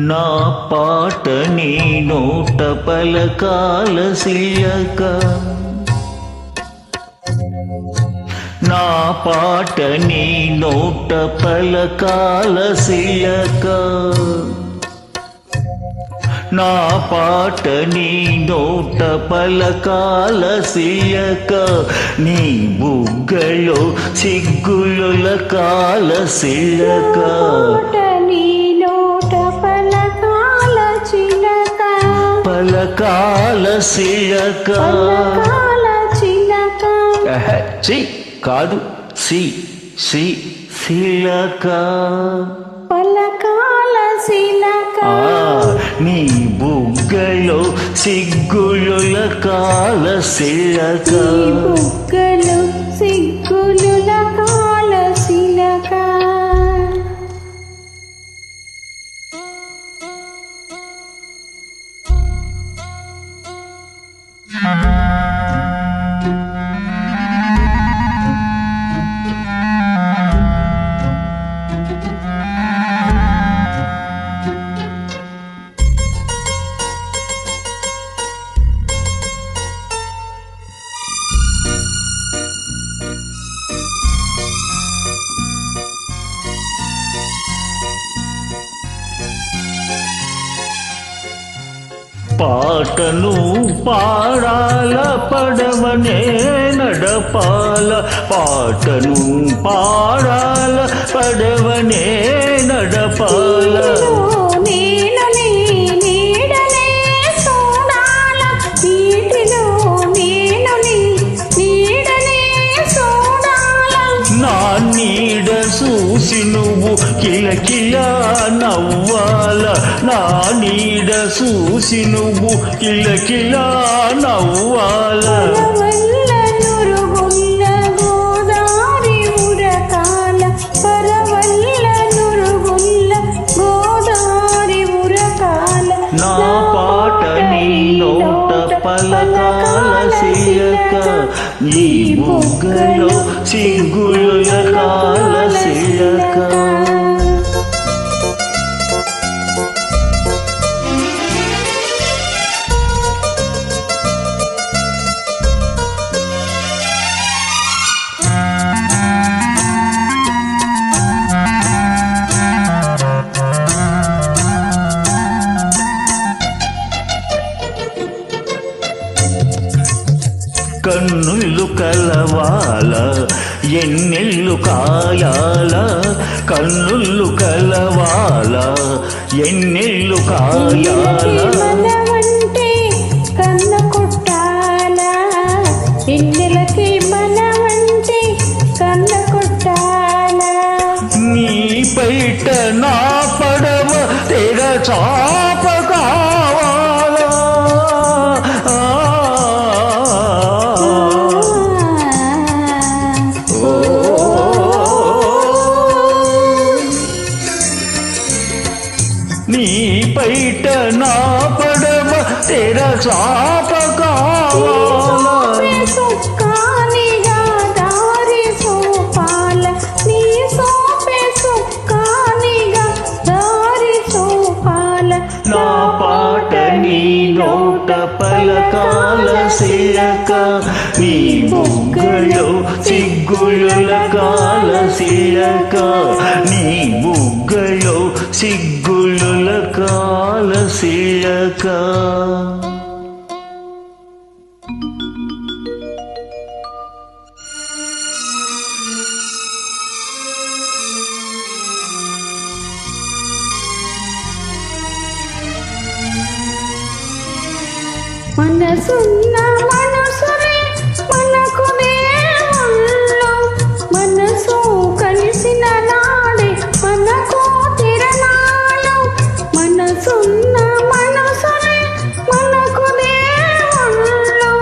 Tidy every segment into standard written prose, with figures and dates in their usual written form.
నా పాట నీ నోట పలకాల సిలక, నా పాట నీ నోట పలకాల సిలక, నా పాట నీ నోట పలకాల సిలక, నీ బుగ్గలో సిగ్గుల కాల సిలక, పలకాల సిలక, చి కాదు సి సి సిలక, పలకాల సిలక, నీ బుగ్గలో సిగ్గుల కాల సిలక, బుగ్గలు సిగ్గుల కాల సిలక. పాటను పాడాల పడవనే నడపాల, పాటను పాడాల పడవనే నడపాల, నా నీడ చూసి నువ్వు కిలకిల నవ్వాల, నా నీడ చూసి నువ్వు కిలకిల నవ్వాల, నా పాట నీ నోట పలకాల సిలక, నీ బుగ్గలో సిగ్గుల కాల సిలక. కన్నులు కలవాల ఎన్నెల్లు కాయాల, కన్నులు కలవాల ఎన్నెల్లు కాయాల, కన్న కొట్టాల ఎన్నెలకి మనవంటే కన్న కొట్టాల, నీ పైట నా పడవ తెర చాప కావాలా, నీ పైట నా పడవ తెర చాప కావాలా, నా పాట నీ నోట పలకాల సిలక, నీ బుగ్గలో సిగ్గుల కాల సిలక, నీ బుగ్గలో సిగ్గుల కాల సిలక. మనసున్న మనసులే మనకు దేవుళ్ళు, మనసు కలిసిన నాడే మనకు తిరణాలు, మనసున్న మనసులే మనకు దేవుళ్ళు,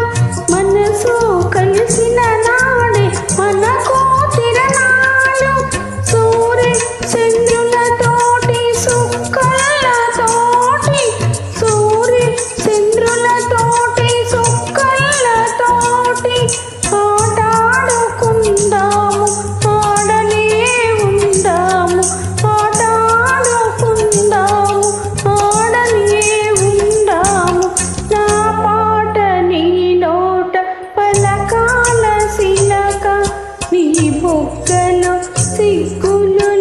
మనసు కలిసిన నాడే మనకు తిరణాలు, సూర్య చంద్రులతోటి సుక్కలతోటి, సూర్య చంద్రులతోటి సుక్క నీ బొగ్గలో సిగ్గులు